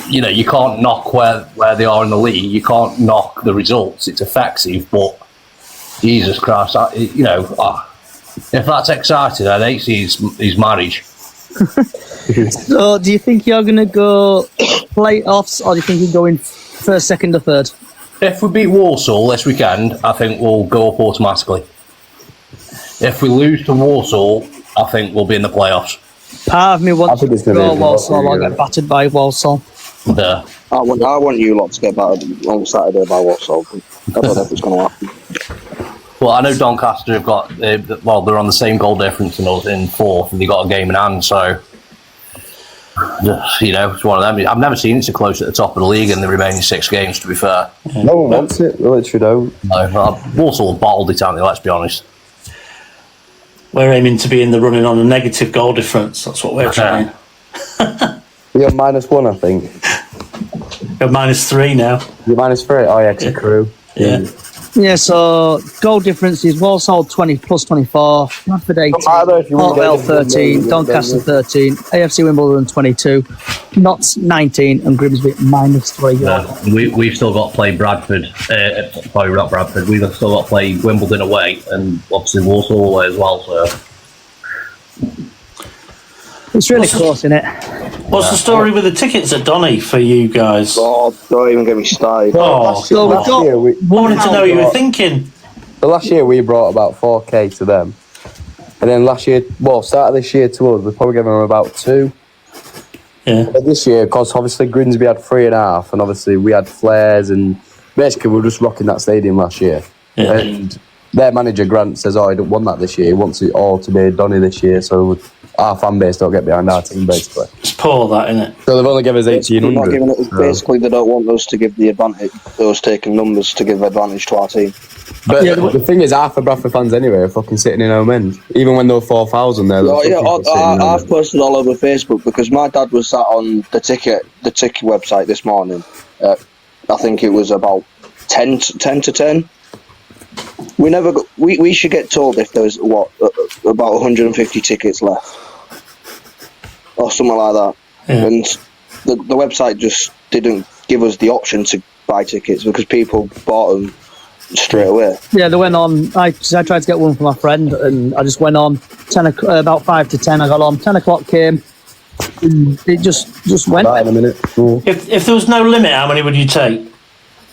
[SPEAKER 11] You know, you can't knock where they are in the league. You can't knock the results. It's effective, but Jesus Christ, if that's exciting, I'd hate to see his marriage.
[SPEAKER 5] So, do you think you're going to go playoffs, or do you think you're going first, second, or third?
[SPEAKER 11] If we beat Walsall this weekend, I think we'll go up automatically. If we lose to Walsall, I think we'll be in the playoffs.
[SPEAKER 5] Part of me wants to go Walsall. I'll get battered by Walsall.
[SPEAKER 11] Yeah.
[SPEAKER 6] I want you lot to get battered on Saturday by Walsall. I don't know if it's going to happen.
[SPEAKER 11] Well, I know Doncaster have got, they're on the same goal difference in us in 4th, and they've got a game in hand, so, it's one of them. I've never seen it so close at the top of the league in the remaining 6 games, to be fair.
[SPEAKER 10] No one wants it, they literally don't.
[SPEAKER 11] No, Walsall have bottled it, haven't they, let's be honest.
[SPEAKER 9] We're aiming to be in the running on a negative goal difference, that's what we're trying.
[SPEAKER 10] You're -1, I think.
[SPEAKER 9] We're -3 now.
[SPEAKER 10] You're -3? Oh, yeah, it's a crew.
[SPEAKER 9] Yeah.
[SPEAKER 5] Yeah, so goal difference is Walsall 20 plus 24, Bradford 18, Port Vale 13, Doncaster 13, AFC Wimbledon 22, Notts 19, and Grimsby -3.
[SPEAKER 11] We've still got to play Bradford. Sorry, not Bradford. We've still got to play Wimbledon away and obviously Walsall away as well. So
[SPEAKER 5] it's really close, isn't it?
[SPEAKER 9] What's the story with the tickets at Donny for you guys?
[SPEAKER 6] Oh, don't even get me started.
[SPEAKER 5] So we've got
[SPEAKER 9] wanted to know what you were thinking.
[SPEAKER 10] The last year we brought about 4k to them. And then last year, start of this year to us, we're probably giving them about 2.
[SPEAKER 9] Yeah.
[SPEAKER 10] But this year, because obviously Grimsby had 3.5, and obviously we had flares, and basically we were just rocking that stadium last year.
[SPEAKER 9] Yeah.
[SPEAKER 10] And their manager, Grant, says, he don't want that this year. He wants it all to be Donny this year, so our fan base don't get behind our team, basically.
[SPEAKER 9] It's poor, that, isn't it?
[SPEAKER 10] So they've only given us 1,800.
[SPEAKER 6] Not giving it, basically, they don't want us to give the advantage, those taking numbers to give advantage to our team.
[SPEAKER 10] But the thing is, half the Bradford fans anyway are fucking sitting in home end. Even when they were 4,000 there.
[SPEAKER 6] I've posted all over Facebook because my dad was sat on the ticket website this morning. I think it was about 10 to 10. We should get told if there's about 150 tickets left or something like that.
[SPEAKER 9] Yeah.
[SPEAKER 6] And the website just didn't give us the option to buy tickets because people bought them straight away.
[SPEAKER 5] Yeah, they went on. I tried to get one for my friend, and I just went on about 5 to 10. I got on. 10 o'clock came. It just went.
[SPEAKER 10] Right in a minute. Cool.
[SPEAKER 9] If there was no limit, how many would you take?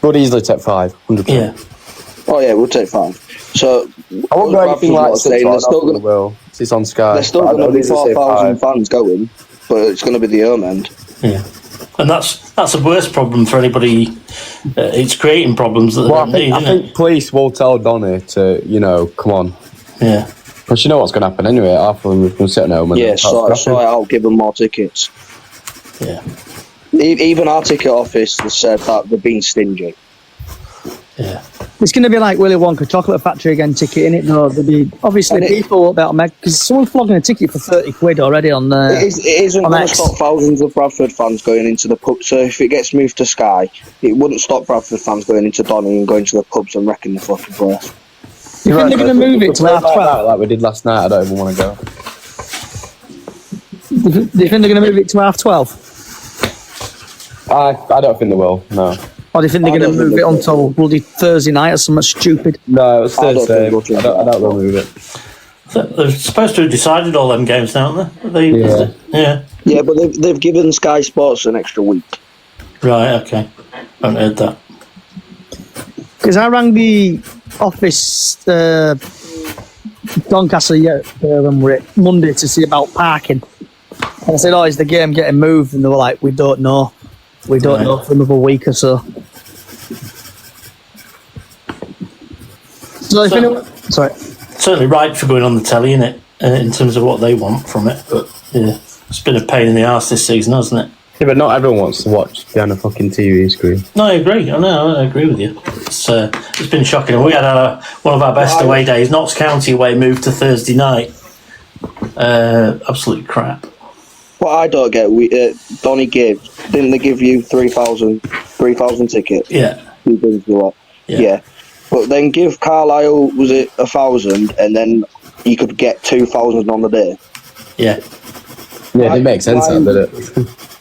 [SPEAKER 10] Would easily take 5, 100%.
[SPEAKER 9] Yeah.
[SPEAKER 6] Oh yeah, we'll take 5. So
[SPEAKER 10] I won't go anything like 6.
[SPEAKER 6] They're still going.
[SPEAKER 10] It's on Sky.
[SPEAKER 6] There's still going to be 4,000 fans going, but it's going to be the home end.
[SPEAKER 9] Yeah. And that's a worse problem for anybody. It's creating problems that they don't need,
[SPEAKER 10] I think police will tell Donny to, come on.
[SPEAKER 9] Yeah.
[SPEAKER 10] Because you know what's going to happen anyway. After we're going to sit at home. And
[SPEAKER 6] so I'll give them more tickets.
[SPEAKER 9] Yeah.
[SPEAKER 6] Even our ticket office has said that they're being stingy.
[SPEAKER 9] Yeah.
[SPEAKER 5] It's going to be like Willy Wonka Chocolate Factory again, ticket in it. No, there'll be obviously people won't be able to make because someone's flogging a ticket for 30 quid already on the.
[SPEAKER 6] It isn't going to stop thousands of Bradford fans going into the pub. So if it gets moved to Sky, it wouldn't stop Bradford fans going into Donny and going to the pubs and wrecking the fucking place.
[SPEAKER 5] You think they're going to move it to half 12?
[SPEAKER 10] Like we did last night, I don't even want to go.
[SPEAKER 5] Do you think they're going to move it to half 12?
[SPEAKER 10] I don't think they will. No.
[SPEAKER 5] Or do you think they're going to move it until bloody Thursday night or something stupid?
[SPEAKER 10] No, it's Thursday. I don't think they'll move it.
[SPEAKER 9] They're supposed to have decided all them games now, aren't they?
[SPEAKER 6] Yeah, but they've given Sky Sports an extra week.
[SPEAKER 9] Right, okay. I haven't heard that.
[SPEAKER 5] Because I rang the office Doncaster when we're at Monday to see about parking. And I said, is the game getting moved? And they were like, we don't know. We don't know for another week or so.
[SPEAKER 9] Certainly right for going on the telly, innit? In terms of what they want from it. But yeah, it's been a pain in the arse this season, hasn't it?
[SPEAKER 10] Yeah, but not everyone wants to watch behind a fucking TV screen.
[SPEAKER 9] No, I agree. I agree with you. It's been shocking. We had one of our best away days. Notts County away moved to Thursday night. Absolute crap.
[SPEAKER 6] What I don't get, Donny didn't they give you 3,000 tickets?
[SPEAKER 9] Yeah.
[SPEAKER 6] Yeah. But then give Carlisle, was it 1,000, and then you could get 2,000 on the day?
[SPEAKER 9] Yeah.
[SPEAKER 10] Yeah, it didn't make sense, did it?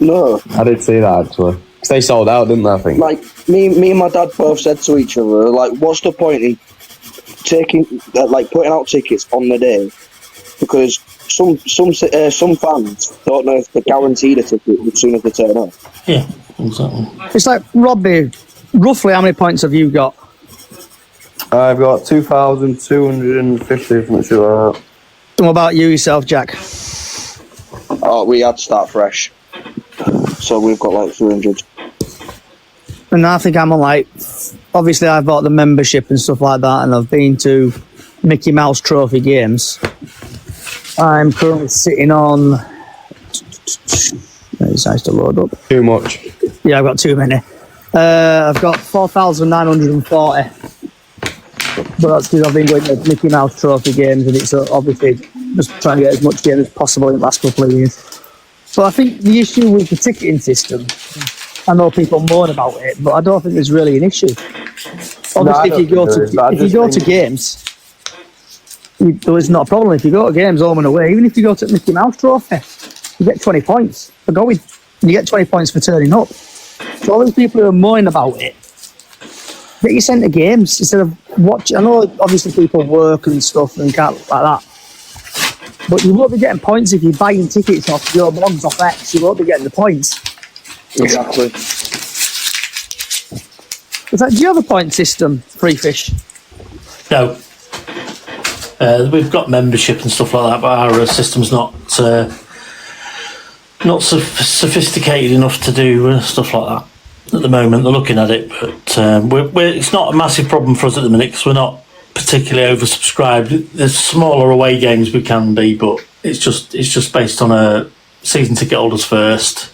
[SPEAKER 6] No.
[SPEAKER 10] I did see that, actually. Because they sold out, didn't they, I think?
[SPEAKER 6] Like, me and my dad both said to each other, like, what's the point in putting out tickets on the day? Because some fans don't know if they're guaranteed a ticket as soon as they turn up.
[SPEAKER 9] Yeah, exactly.
[SPEAKER 5] It's like, Robbie, roughly how many points have you got?
[SPEAKER 10] I've got 2,250, something sure.
[SPEAKER 5] And what about you yourself, Jack?
[SPEAKER 6] Oh, we had to start fresh. So we've got like 300.
[SPEAKER 5] And I think I'm on obviously I've bought the membership and stuff like that, and I've been to Mickey Mouse Trophy games. I'm currently sitting on. It's nice to load up.
[SPEAKER 10] Too much.
[SPEAKER 5] Yeah, I've got too many. I've got 4,940. But that's because I've been going to Mickey Mouse Trophy games, and it's obviously just trying to get as much game as possible in the last couple of years. So I think the issue with the ticketing system, I know people moan about it, but I don't think there's really an issue. Obviously, if you go to games, there's not a problem. If you go to games home and away, even if you go to Mickey Mouse Trophy, you get 20 points for going. And you get 20 points for turning up. So all those people who are moaning about it, get you sent to games instead of watching. I know obviously people work and stuff and can't like that, but you won't be getting points if you're buying tickets off your blogs off X. You won't be getting the points.
[SPEAKER 6] Exactly.
[SPEAKER 5] Do you have a point system, Free Fish?
[SPEAKER 9] No. We've got membership and stuff like that, but our system's not sophisticated enough to do stuff like that at the moment. They're looking at it, but it's not a massive problem for us at the minute because we're not particularly oversubscribed. There's smaller away games we can be, but it's just based on a season ticket holders first.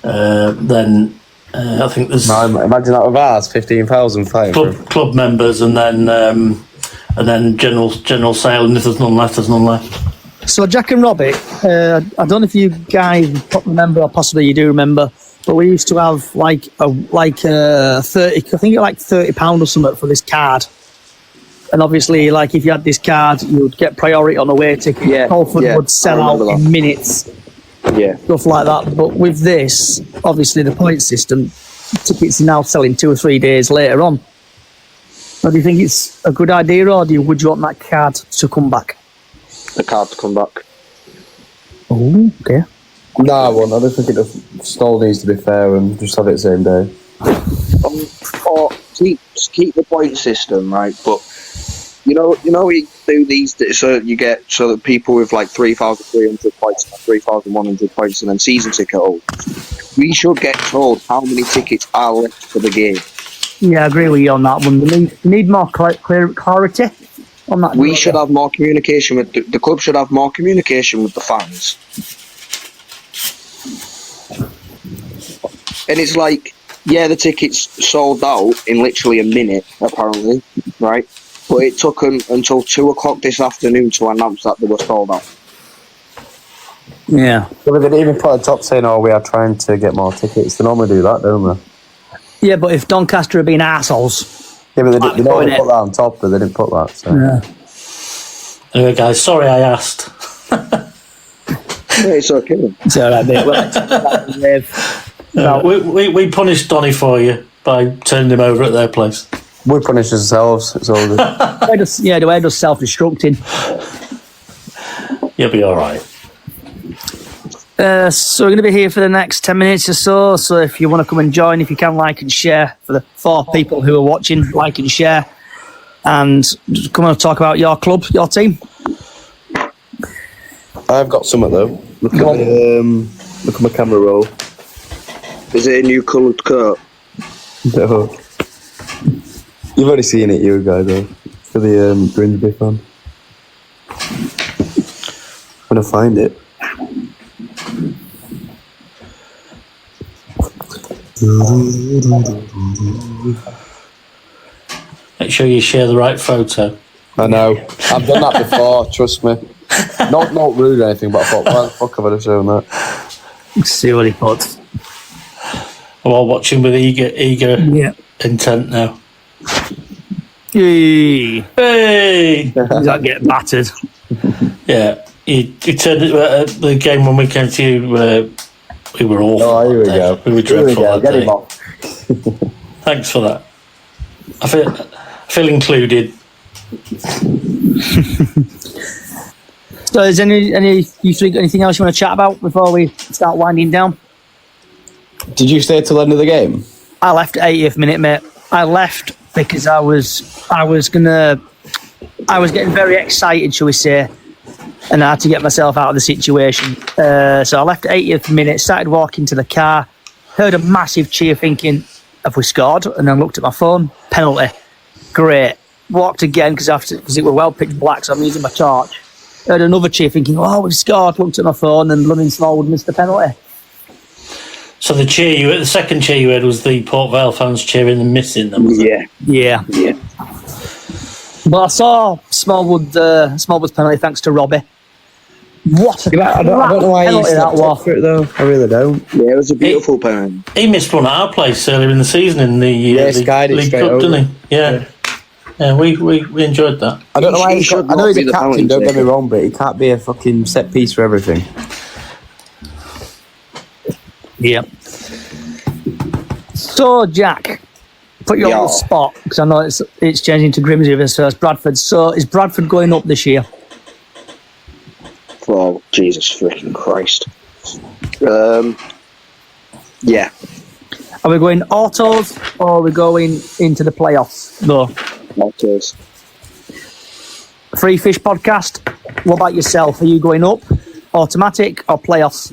[SPEAKER 9] Then I think there's
[SPEAKER 10] imagine that with ours, 15,000
[SPEAKER 9] club members, and then general sale, and if there's none left, there's none left.
[SPEAKER 5] So Jack and Robbie, I don't know if you guys remember, or possibly you do remember, but we used to have like 30, I think it like £30 or something for this card. And obviously, like if you had this card, you'd get priority on away ticket. Yeah, Salford would sell out in minutes.
[SPEAKER 6] Yeah,
[SPEAKER 5] stuff like that. But with this, obviously the point system, tickets are now selling 2 or 3 days later on. So do you think it's a good idea, or would you want that card to come back?
[SPEAKER 6] The card to come back.
[SPEAKER 5] Oh, okay.
[SPEAKER 10] No, I won't. I don't think it still needs to be fair and just have it the same day.
[SPEAKER 6] Or keep the point system, right? But you know, we do these so that people with like 3,300 points and 3,100 points and then season ticket holders. We should get told how many tickets are left for the game.
[SPEAKER 5] Yeah, I agree with you on that one. We need more clarity on that.
[SPEAKER 6] We should have more communication with the club. Should have more communication with the fans. And it's like, yeah, the tickets sold out in literally a minute, apparently, right? But it took them until 2 o'clock this afternoon to announce that they were sold out.
[SPEAKER 5] Yeah.
[SPEAKER 10] Well, they didn't even put a top saying, we are trying to get more tickets. They normally do that, don't they?
[SPEAKER 5] Yeah, but if Doncaster had been assholes...
[SPEAKER 10] Yeah, but they normally put that on top, but they didn't put that, so...
[SPEAKER 5] Yeah.
[SPEAKER 9] Anyway, guys, sorry I asked.
[SPEAKER 6] It's okay.
[SPEAKER 5] It's all right, mate.
[SPEAKER 9] We punished Donny for you by turning him over at their place.
[SPEAKER 10] We punish ourselves. It's all good.
[SPEAKER 5] The way does self-destructing.
[SPEAKER 9] You'll be all right.
[SPEAKER 5] So we're going to be here for the next 10 minutes or so. So if you want to come and join, if you can, like and share. For the 4 people who are watching, like and share. And just come and talk about your club, your team.
[SPEAKER 10] I've got something though. Look at my camera roll.
[SPEAKER 6] Is it a new coloured coat?
[SPEAKER 10] No. You've already seen it, you guys, though. For the Grimsby fan. I'm gonna find it.
[SPEAKER 9] Make sure you share the right photo.
[SPEAKER 10] I know. I've done that before, trust me. Not rude or anything, but I thought, why the fuck have I shown that?
[SPEAKER 5] Let's see what he puts.
[SPEAKER 9] I'm all watching with eager intent now.
[SPEAKER 5] Hey!
[SPEAKER 9] He's
[SPEAKER 5] not getting battered.
[SPEAKER 9] Yeah. You turned it the game when we came to you, we were awful.
[SPEAKER 10] Oh, here we go.
[SPEAKER 9] We were dreadful that
[SPEAKER 10] Get
[SPEAKER 9] day.
[SPEAKER 10] him off.
[SPEAKER 9] Thanks for that. I feel included.
[SPEAKER 5] So is you think anything else you want to chat about before we start winding down?
[SPEAKER 10] Did you stay till the end of the game?
[SPEAKER 5] I left 80th minute, mate. I left because I was getting very excited, shall we say, and I had to get myself out of the situation. So I left 80th minute, started walking to the car, heard a massive cheer thinking, have we scored? And then looked at my phone, penalty. Great. Walked again because it were well pitch black, so I'm using my torch. Heard another cheer thinking, we've scored. Looked at my phone and London Smallwood missed the penalty.
[SPEAKER 9] So the second cheer you heard was the Port Vale fans cheering and missing them.
[SPEAKER 5] Yeah. But I saw Smallwood's penalty thanks to Robbie. What?
[SPEAKER 10] I don't know why he
[SPEAKER 5] penalty that
[SPEAKER 10] stepped up
[SPEAKER 5] was.
[SPEAKER 10] for it though. I really don't.
[SPEAKER 6] Yeah, it was a beautiful penalty.
[SPEAKER 9] He missed one at our place earlier in the season in the
[SPEAKER 10] skied it
[SPEAKER 9] League
[SPEAKER 10] straight
[SPEAKER 9] Cup,
[SPEAKER 10] over.
[SPEAKER 9] didn't he? Yeah. We enjoyed that.
[SPEAKER 10] I don't know why
[SPEAKER 6] He should
[SPEAKER 10] I know
[SPEAKER 6] not
[SPEAKER 10] he's
[SPEAKER 6] be
[SPEAKER 10] a
[SPEAKER 6] the penalty
[SPEAKER 10] captain, don't get me
[SPEAKER 6] taker.
[SPEAKER 10] wrong, but he can't be a fucking set piece for everything.
[SPEAKER 5] Yeah. So, Jack, put you on the spot, because I know it's changing to Grimsby versus Bradford. So, is Bradford going up this year?
[SPEAKER 6] Oh, Jesus freaking Christ. Yeah.
[SPEAKER 5] Are we going autos, or are we going into the playoffs, though?
[SPEAKER 6] Autos.
[SPEAKER 5] Free Fish Podcast, what about yourself? Are you going up, automatic, or playoffs?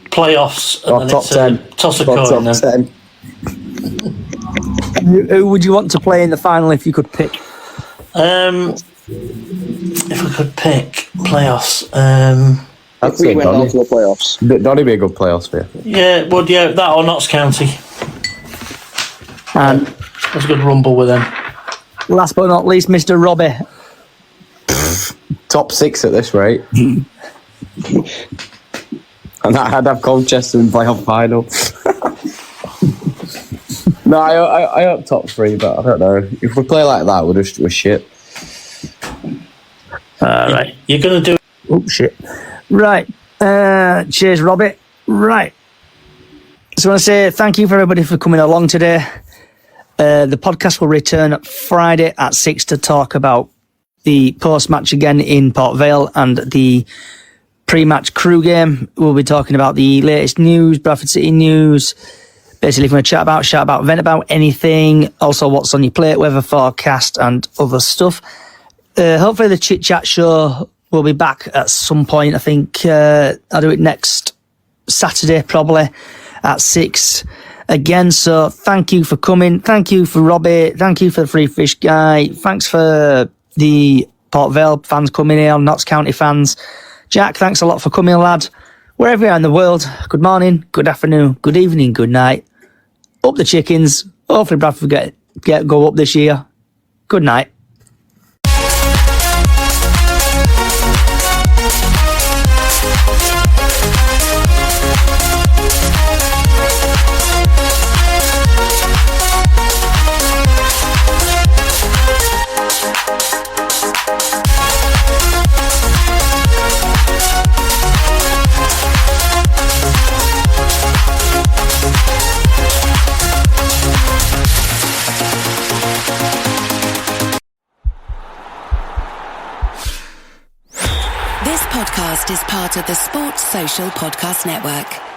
[SPEAKER 9] Playoffs, and
[SPEAKER 10] Or
[SPEAKER 9] then
[SPEAKER 10] top
[SPEAKER 9] it's
[SPEAKER 10] 10.
[SPEAKER 9] toss a
[SPEAKER 10] Or
[SPEAKER 9] coin.
[SPEAKER 10] top
[SPEAKER 9] Then.
[SPEAKER 10] 10.
[SPEAKER 5] Who would you want to play in the final if you could pick?
[SPEAKER 9] If we could pick playoffs,
[SPEAKER 6] If we went on to the playoffs.
[SPEAKER 10] Donny be a good playoffs for you.
[SPEAKER 9] yeah, that or Notts County.
[SPEAKER 5] And
[SPEAKER 9] That's a good rumble with them.
[SPEAKER 5] last but not least, Mr. Robbie.
[SPEAKER 10] Top 6 at this rate. And I'd have Colchester in playoff final. No, I hope top 3, but I don't know. If we play like that, we're shit.
[SPEAKER 9] Right, you're gonna do.
[SPEAKER 5] Oh shit! Right, cheers, Robbie. Right, just want to say thank you for everybody for coming along today. The podcast will return Friday at 6 to talk about the post-match again in Port Vale and the pre-match crew game. We'll be talking about the latest news, Bradford City news. Basically, if you want to chat about, vent about anything. Also, what's on your plate, weather forecast, and other stuff. Hopefully, the Chit-Chat show will be back at some point. I think I'll do it next Saturday, probably at 6 again. So, thank you for coming. Thank you for Robbie. Thank you for the Free Fish guy. Thanks for the Port Vale fans coming here, Notts County fans. Jack, thanks a lot for coming, lad. Wherever you are in the world, good morning, good afternoon, good evening, good night. Up the chickens. Hopefully Bradford go up this year. Good night.
[SPEAKER 12] This podcast is part of the Sports Social Podcast Network.